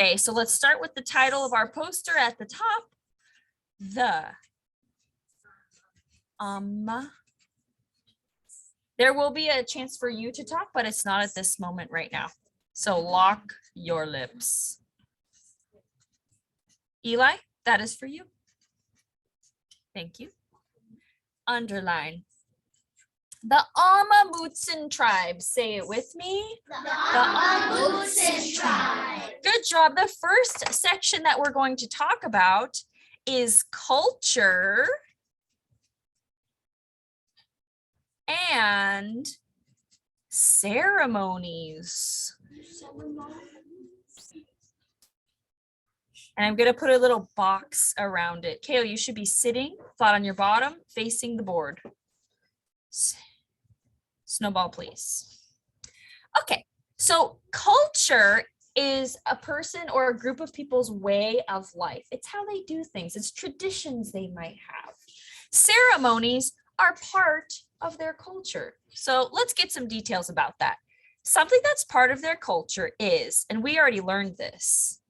Okay, so let's start with the title of our poster at the top. The Amah. There will be a chance for you to talk, but it's not at this moment right now. So lock your lips. Eli, that is for you. Thank you. Underline. The Amah Mutsun tribe. Say it with me. The Amah Mutsun tribe. Good job. The first section that we're going to talk about is culture and ceremonies. And I'm going to put a little box around it. Kale, you should be sitting flat on your bottom, facing the board. Snowball, please. Okay, so culture is a person or a group of people's way of life. It's how they do things. It's traditions they might have. Ceremonies are part of their culture. So let's get some details about that. Something that's part of their culture is, and we already learned this,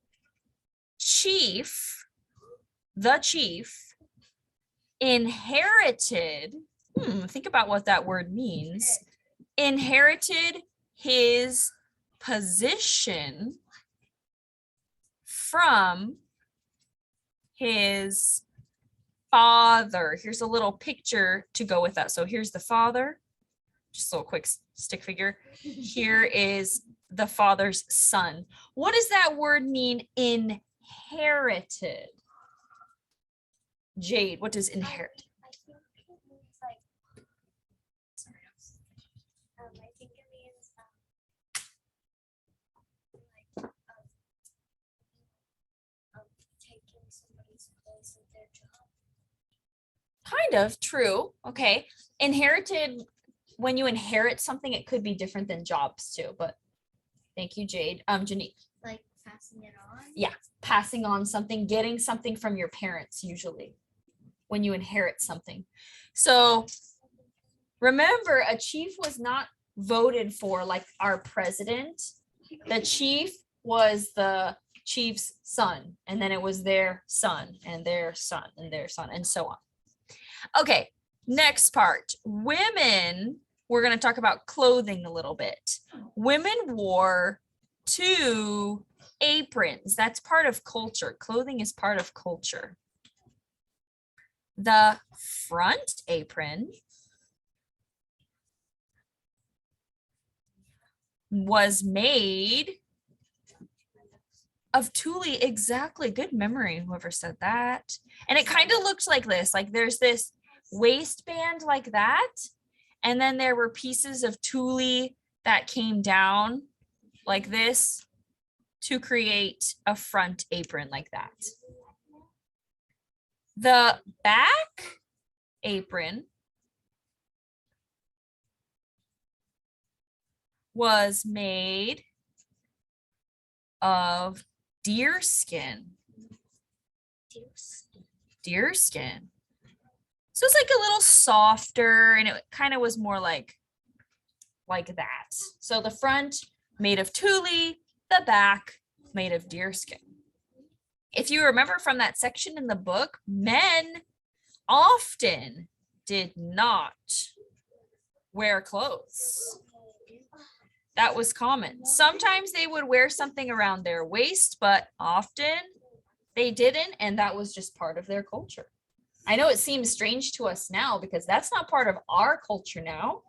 the chief inherited, think about what that word means, inherited his position from his father. Here's a little picture to go with that. So here's the father, just a little quick stick figure. Here is the father's son. What does that word mean, inherited? Jade, what does inherit? I think it means like, I think it means taking somebody's place at their job. Kind of true. Okay. Inherited, when you inherit something, it could be different than jobs too, but thank you, Jade. Janique. Like passing it on? Yeah, passing on something, getting something from your parents usually when you inherit something. So remember, a chief was not voted for like our president. The chief was the chief's son, and then it was their son and their son and their son and so on. Okay, next part. Women, we're going to talk about clothing a little bit. Women wore 2 aprons. That's part of culture. Clothing is part of culture. The front apron was made of tulle. Exactly. Good memory, whoever said that. And it kind of looked like this. Like there's this waistband like that. And then there were pieces of tulle that came down like this to create a front apron like that. The back apron was made of deer skin. Deer skin. So it's like a little softer, and it kind of was more like that. So the front made of tulle, the back made of deer skin. If you remember from that section in the book, men often did not wear clothes. That was common. Sometimes they would wear something around their waist, but often they didn't, and that was just part of their culture. I know it seems strange to us now because that's not part of our culture now,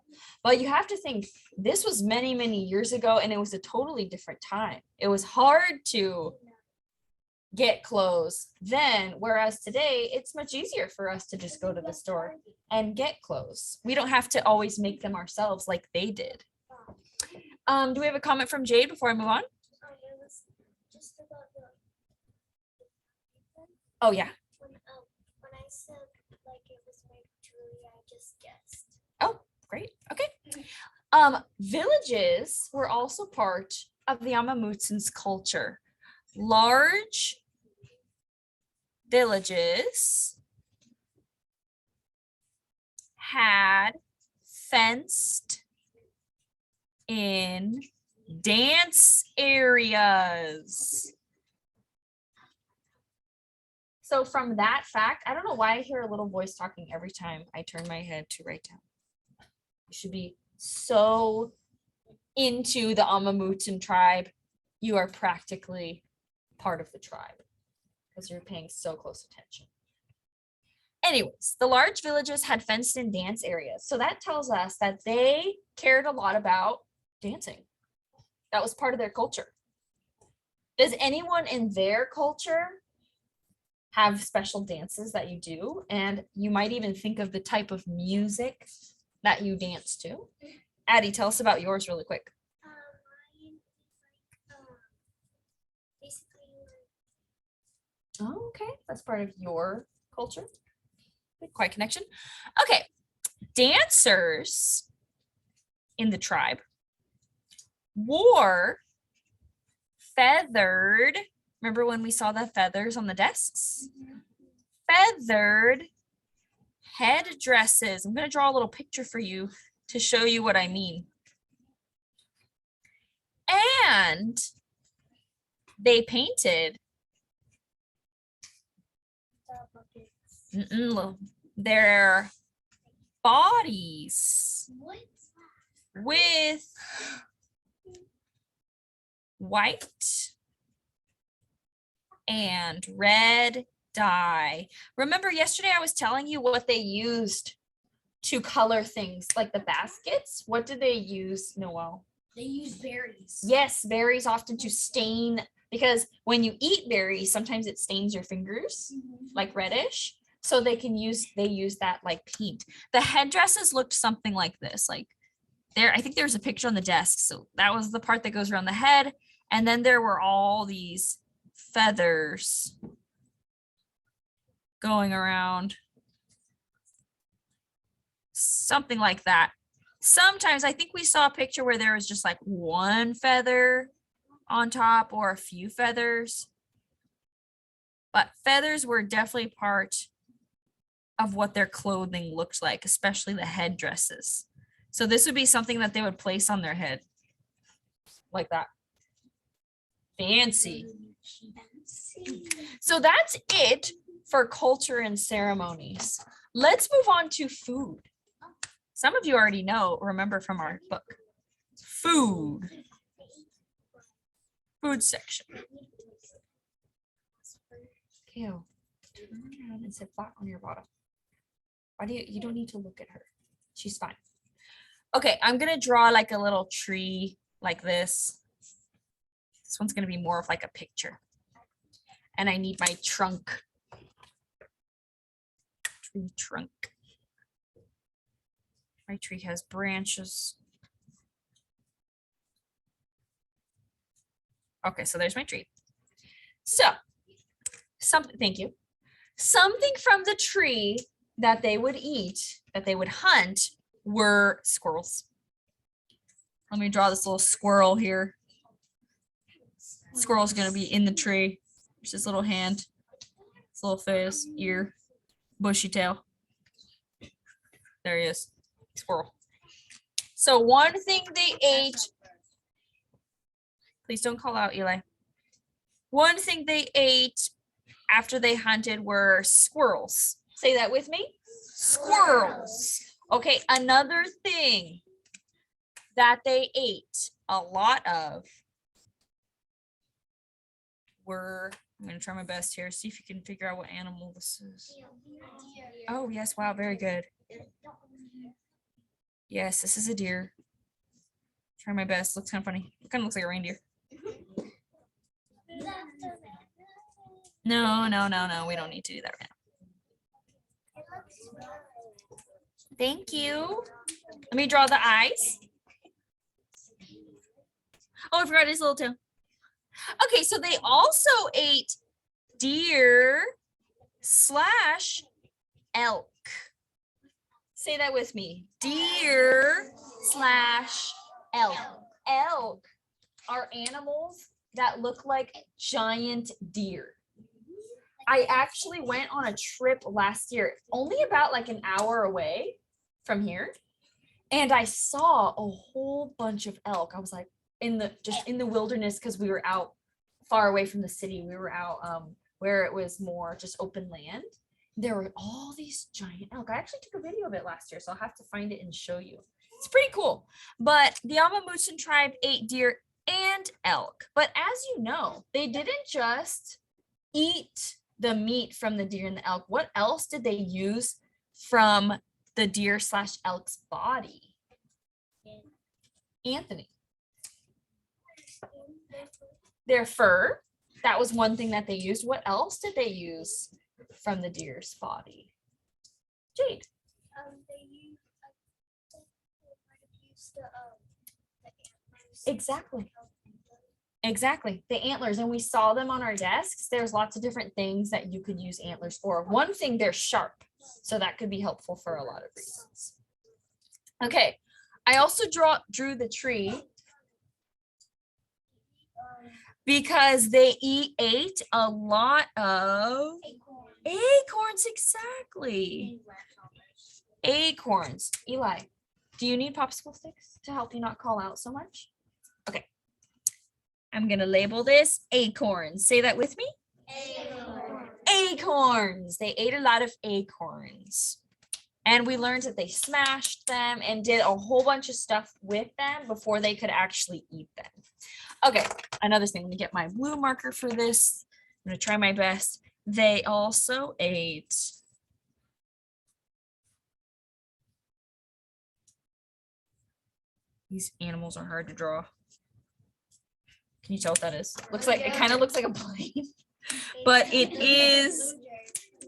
but you have to think this was many, many years ago, and it was a totally different time. It was hard to get clothes then, whereas today it's much easier for us to just go to the store and get clothes. We don't have to always make them ourselves like they did. Do we have a comment from Jade before I move on? Oh yeah. When I said like it was made truly, I just guessed. Oh, great. Okay. Villages were also part of the Amah Mutsun's culture. Large villages had fenced in dance areas. So from that fact, I don't know why I hear a little voice talking every time I turn my head to write down. You should be so into the Amah Mutsun tribe. You are practically part of the tribe because you're paying so close attention. Anyways, the large villages had fenced in dance areas. So that tells us that they cared a lot about dancing. That was part of their culture. Does anyone in their culture have special dances that you do? And you might even think of the type of music that you dance to. Addie, tell us about yours really quick. Mine is basically Oh, okay. That's part of your culture. Quiet connection. Okay. Dancers in the tribe wore feathered, remember when we saw the feathers on the desks? Feathered headdresses. I'm going to draw a little picture for you to show you what I mean. And they painted their bodies with white and red dye. Remember yesterday I was telling you what they used to color things like the baskets? What did they use, Noel? they use berries. Yes, berries often to stain, because when you eat berries, sometimes it stains your fingers like reddish. So they use that like paint. The headdresses looked something like this. Like there, I think there's a picture on the desk. So that was the part that goes around the head. And then there were all these feathers going around. Something like that. Sometimes I think we saw a picture where there was just like one feather on top or a few feathers. But feathers were definitely part of what their clothing looked like, especially the headdresses. So this would be something that they would place on their head like that. Fancy. So that's it for culture and ceremonies. Let's move on to food. Some of you already remember from our book. Food. Food section. Ew. Turn around and sit flat on your bottom. Why do you don't need to look at her. She's fine. Okay, I'm gonna draw like a little tree like this. This one's gonna be more of like a picture. And I need my trunk. Tree trunk. My tree has branches. Okay, so there's my tree. So, thank you. Something from the tree that they would eat, that they would hunt, were squirrels. Let me draw this little squirrel here. Squirrel's gonna be in the tree. There's his little hand, his little face, ear, bushy tail. There he is, squirrel. So one thing they ate, please don't call out, Eli. One thing they ate after they hunted were squirrels. Say that with me. Squirrels. Okay, another thing that they ate a lot of were, I'm going to try my best here, see if you can figure out what animal this is. Oh, yes, wow, very good. Yes, this is a deer. Try my best. Looks kind of funny. It kind of looks like a reindeer. No, we don't need to do that right now. Thank you. Let me draw the eyes. Oh, I forgot his little tail. Okay, so they also ate deer / elk. Say that with me. Deer / elk. Elk are animals that look like giant deer. I actually went on a trip last year, only about like an hour away from here, and I saw a whole bunch of elk. I was like just in the wilderness, because we were out far away from the city. We were out where it was more just open land, there were all these giant elk. I actually took a video of it last year, so I'll have to find it and show you. It's pretty cool. But the Amah Mutsun tribe ate deer and elk. But as you know, they didn't just eat the meat from the deer and the elk. What else did they use from the deer / elk's body? Anthony. Their fur. That was one thing that they used. What else did they use from the deer's body? Jade. They used the antlers. Exactly. Exactly. The antlers. And we saw them on our desks. There's lots of different things that you could use antlers for. One thing, they're sharp. So that could be helpful for a lot of reasons. Okay. I also drew the tree because they ate a lot of acorns. Exactly. Acorns. Eli, do you need popsicle sticks to help you not call out so much? Okay. I'm going to label this acorns. Say that with me. Acorns. Acorns. They ate a lot of acorns. And we learned that they smashed them and did a whole bunch of stuff with them before they could actually eat them. Okay, another thing, let me get my blue marker for this. I'm going to try my best. They also ate these animals are hard to draw. Can you tell what that is? Looks like it kind of looks like a plane, but it is,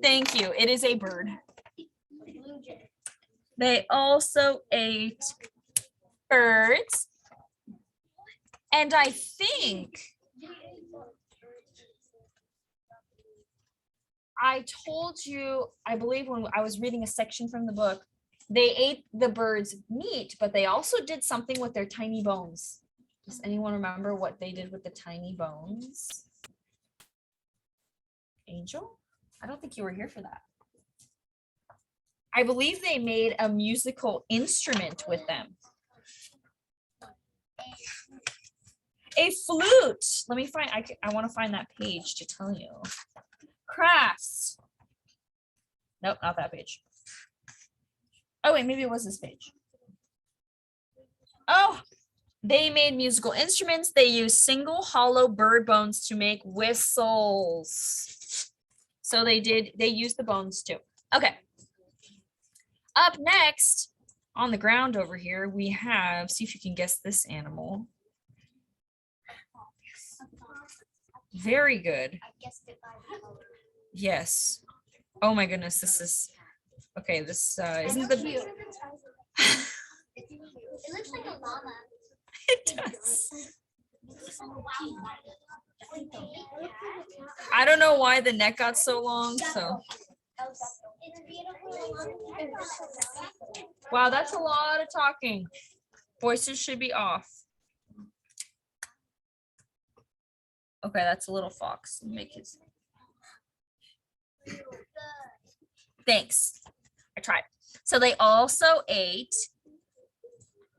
thank you, it is a bird. They also ate birds. And I think I told you, I believe when I was reading a section from the book, they ate the bird's meat, but they also did something with their tiny bones. Does anyone remember what they did with the tiny bones? Angel? I don't think you were here for that. I believe they made a musical instrument with them. A flute. Let me find, I want to find that page to tell you. Crafts. Nope, not that page. Oh, wait, maybe it was this page. Oh, they made musical instruments. They used single hollow bird bones to make whistles. So they used the bones too. Okay. Up next, on the ground over here, we have, see if you can guess this animal. Very good. I guessed it by the color. Yes. Oh my goodness, this is, okay, this isn't the, It looks like a llama. it does. I don't know why the neck got so long, so. Wow, that's a lot of talking. Voices should be off. Okay, that's a little fox. Make his. Thanks. I tried. So they also ate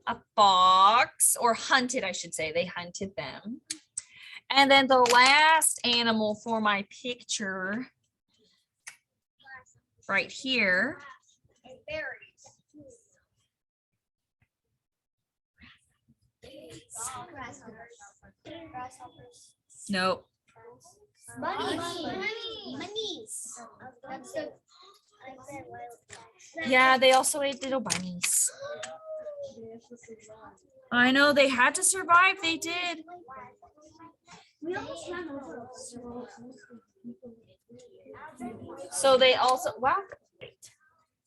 a fox, or hunted, I should say. They hunted them. And then the last animal for my picture right here. Nope. Bunnies. Yeah, they also ate little bunnies. I know, they had to survive. They did. So they also, wow.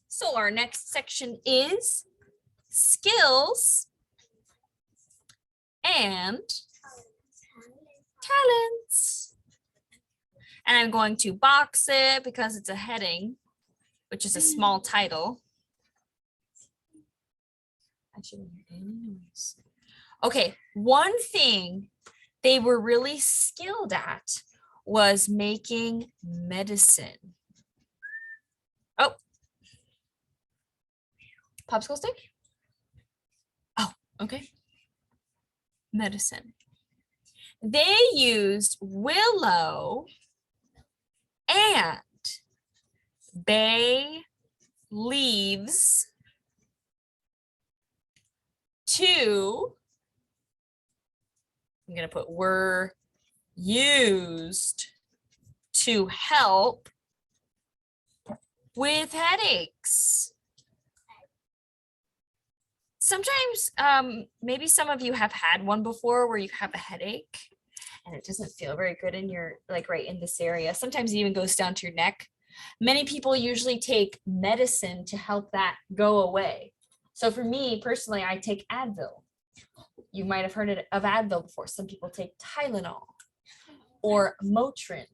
So our next section is skills and talents. And I'm going to box it because it's a heading, which is a small title. I shouldn't hear any noise. Okay, one thing they were really skilled at was making medicine. Oh, popsicle stick? Oh, okay. Medicine. They used willow And bay leaves to, I'm going to put were used to help with headaches. Sometimes maybe some of you have had one before where you have a headache and it doesn't feel very good in your, like right in this area. Sometimes it even goes down to your neck. Many people usually take medicine to help that go away. So for me personally, I take Advil. You might have heard of Advil before. Some people take Tylenol or Motrin.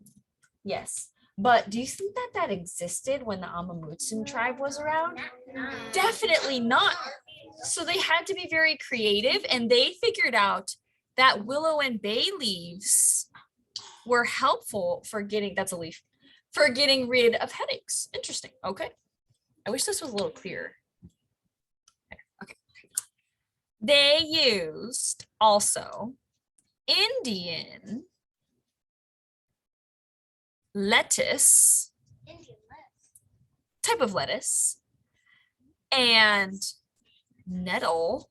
Yes. But do you think that that existed when the Amah Mutsun tribe was around? Definitely not. So they had to be very creative, and they figured out that willow and bay leaves were helpful for getting, that's a leaf, for getting rid of headaches. Interesting. Okay. I wish this was a little clearer. Okay. They used also Indian lettuce, type of lettuce, and nettle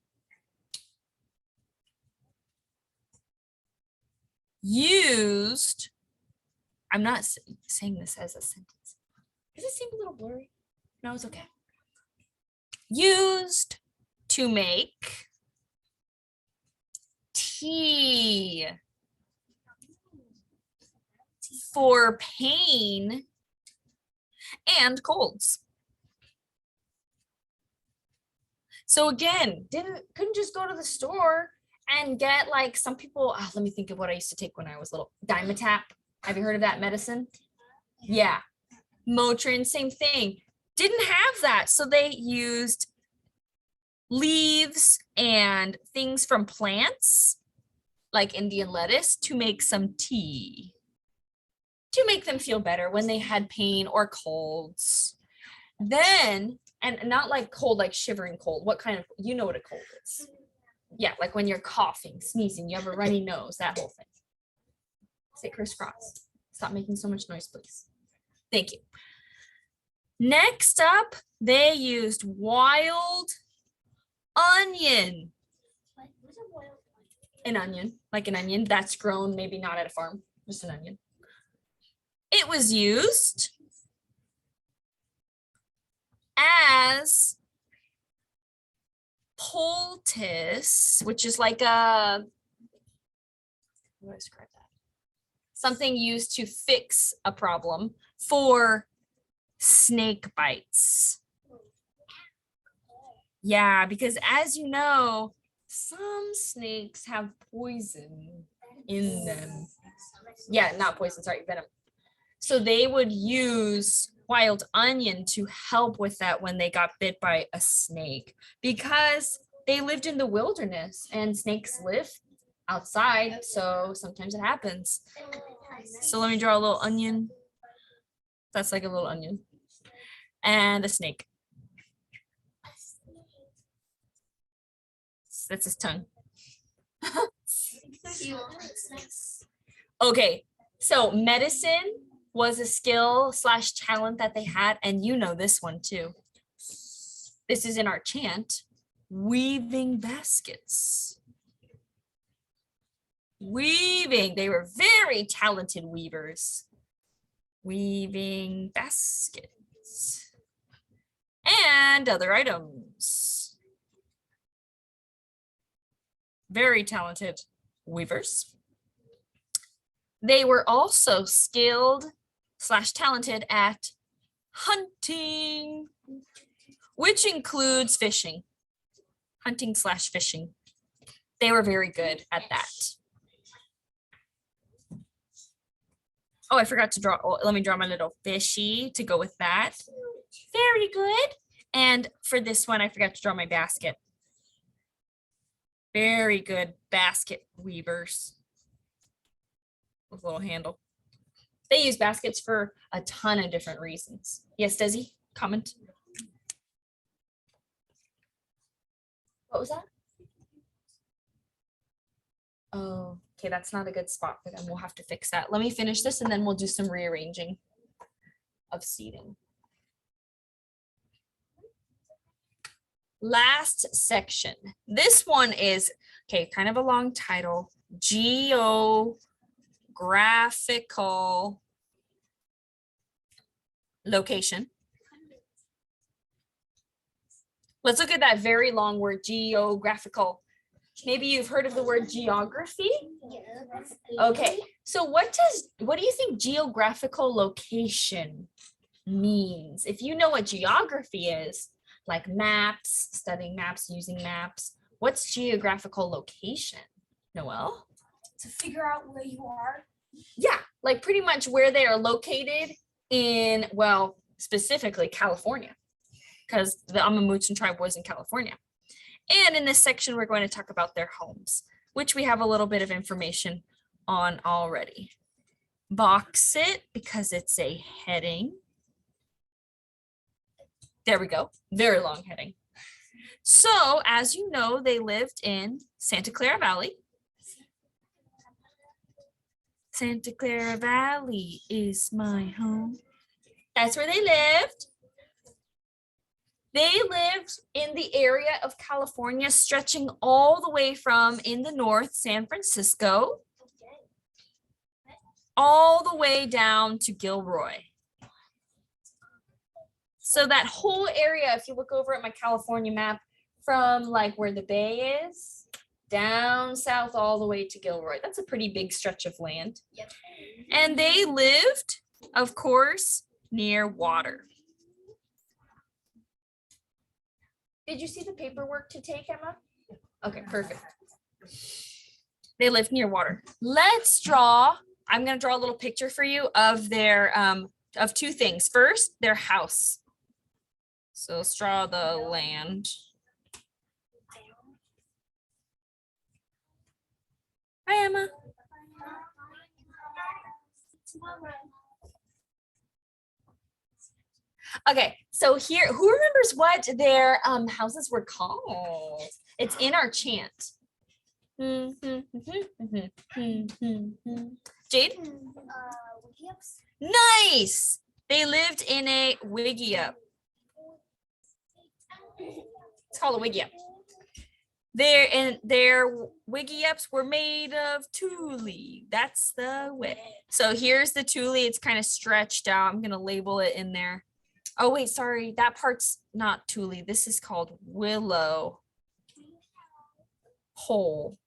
used, I'm not saying this as a sentence. Does it seem a little blurry? No, it's okay. Used to make tea for pain and colds. So again, couldn't just go to the store and get, like, some people, let me think of what I used to take when I was little. Dimetap. Have you heard of that medicine? Yeah. Motrin, same thing. Didn't have that. So they used leaves and things from plants like Indian lettuce to make some tea to make them feel better when they had pain or colds. Then, and not like cold, like shivering cold. What kind of, you know what a cold is. Yeah, like when you're coughing, sneezing, you have a runny nose, that whole thing. Say crisscross. Stop making so much noise, please. Thank you. Next up, they used wild onion. An onion, like an onion that's grown, maybe not at a farm, just an onion. It was used as poultice, which is like a, how do I describe that? Something used to fix a problem for snake bites. Yeah, because as you know, some snakes have poison in them. Yeah, not poison, sorry, venom. So they would use wild onion to help with that when they got bit by a snake, because they lived in the wilderness and snakes live outside. So sometimes it happens. So let me draw a little onion. That's like a little onion. And a snake. That's his tongue. Okay, so medicine was a skill / talent that they had, and you know this one too. This is in our chant, weaving baskets. Weaving, they were very talented weavers. Weaving baskets and other items. Very talented weavers. They were also skilled / talented at hunting, which includes fishing. Hunting / fishing. They were very good at that. Oh, I forgot to draw. Oh, let me draw my little fishy to go with that. Very good. And for this one, I forgot to draw my basket. Very good basket weavers. With a little handle. They use baskets for a ton of different reasons. Yes, Desi, comment. What was that? Oh, okay, that's not a good spot for them. We'll have to fix that. Let me finish this and then we'll do some rearranging. of seeding. Last section. This one is, okay, kind of a long title, geographical location. Let's look at that very long word, geographical. Maybe you've heard of the word geography. Okay, so what do you think geographical location means? If you know what geography is, like maps, studying maps, using maps, what's geographical location? Noelle? To figure out where you are. Yeah, like pretty much where they are located in, well, specifically California, because the Amah Mutsun tribe was in California. And in this section, we're going to talk about their homes, which we have a little bit of information on already. Box it because it's a heading. There we go. Very long heading. So, as you know, they lived in Santa Clara Valley. Santa Clara Valley is my home. That's where they lived. They lived in the area of California, stretching all the way from in the north, San Francisco, all the way down to Gilroy. So that whole area, if you look over at my California map, from like where the bay is, down south all the way to Gilroy. That's a pretty big stretch of land. Yep. And they lived, of course, near water. Did you see the paperwork to take, Emma? Okay, perfect. They live near water. Let's draw, I'm going to draw a little picture for you of their, of two things. First, their house. So let's draw the land. Hi, Emma. Okay, so here, who remembers what their houses were called? It's in our chant. Jade? Nice. They lived in a wiggy-up. It's called a wiggy-up. Their wiggy-ups were made of tule. That's the way. So here's the tule. It's kind of stretched out. I'm gonna label it in there. Oh wait, sorry, that part's not tule. This is called willow pole.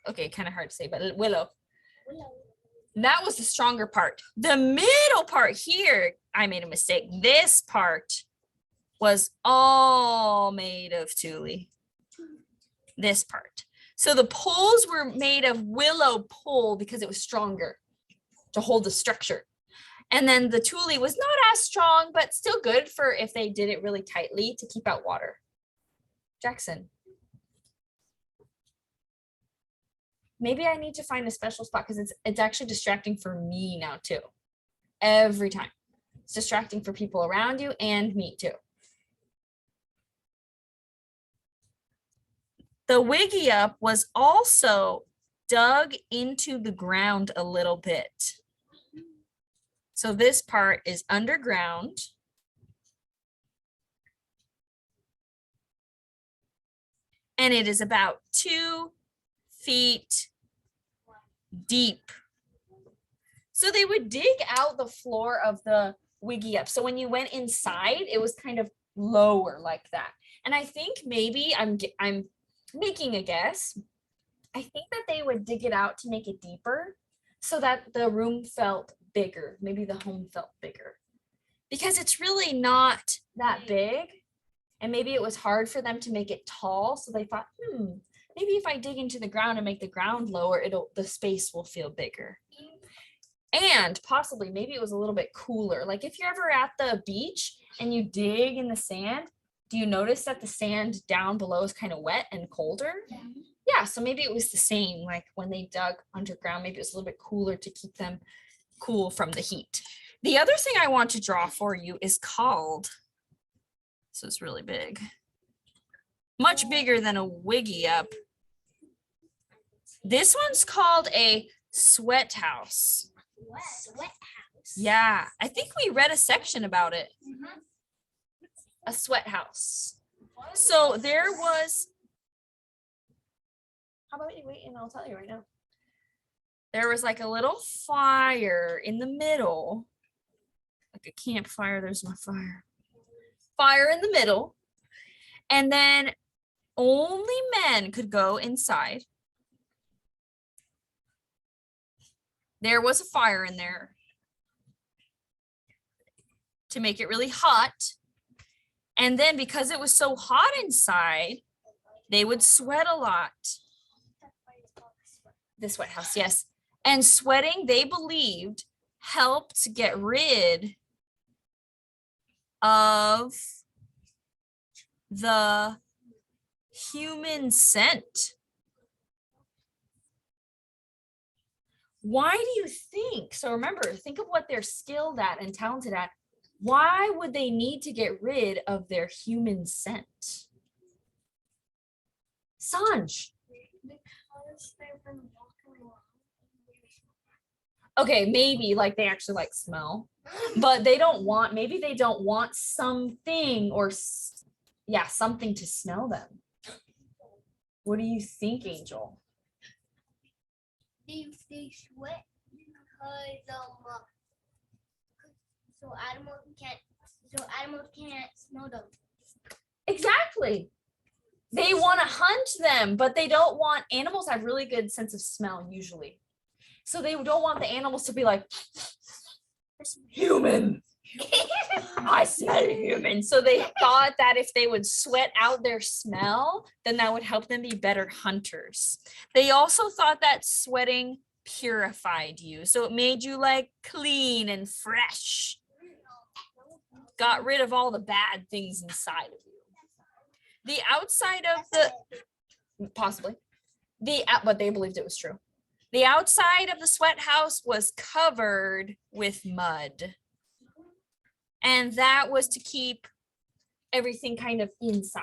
Okay, kind of hard to say, but willow. That was the stronger part. The middle part here, I made a mistake. This part was all made of tule. This part. So the poles were made of willow pole because it was stronger to hold the structure. And then the tule was not as strong, but still good for if they did it really tightly to keep out water. Jackson. Maybe I need to find a special spot because it's actually distracting for me now too. Every time. It's distracting for people around you and me too. The wiggy-up was also dug into the ground a little bit. So this part is underground. And it is about 2 feet deep. So they would dig out the floor of the wiggy-up. So when you went inside, it was kind of lower like that. And I think maybe I'm making a guess. I think that they would dig it out to make it deeper so that the room felt bigger. Maybe the home felt bigger because it's really not that big. And maybe it was hard for them to make it tall. So they thought, maybe if I dig into the ground and make the ground lower, the space will feel bigger. And possibly maybe it was a little bit cooler. Like if you're ever at the beach and you dig in the sand, do you notice that the sand down below is kind of wet and colder? Yeah, so maybe it was the same, like when they dug underground, maybe it was a little bit cooler to keep them cool from the heat. The other thing I want to draw for you is called, so it's really big, much bigger than a wiggy-up. This one's called a Sweat house. Sweat house. Yeah, I think we read a section about it. A sweat house. So there was. How about you wait and I'll tell you right now. There was like a little fire in the middle. Like a campfire. There's my fire. Fire in the middle. And then only men could go inside. There was a fire in there to make it really hot. And then because it was so hot inside, they would sweat a lot. The sweat house, yes. And sweating, they believed, helped get rid of the human scent. Why do you think? So remember, think of what they're skilled at and talented at. Why would they need to get rid of their human scent? Sanj. Because they've been walking around. Okay, maybe like they actually like smell, but they don't want, maybe they don't want something or yeah, something to smell them. What do you think, Angel? They sweat because so animals can't smell them. Exactly. They want to hunt them, but they don't want, animals have really good sense of smell usually. So they don't want the animals to be like, human. I smell human. So they thought that if they would sweat out their smell, then that would help them be better hunters. They also thought that sweating purified you. So it made you like clean and fresh. Got rid of all the bad things inside of you. The outside of the, possibly, but they believed it was true. The outside of the sweat house was covered with mud. And that was to keep everything kind of inside.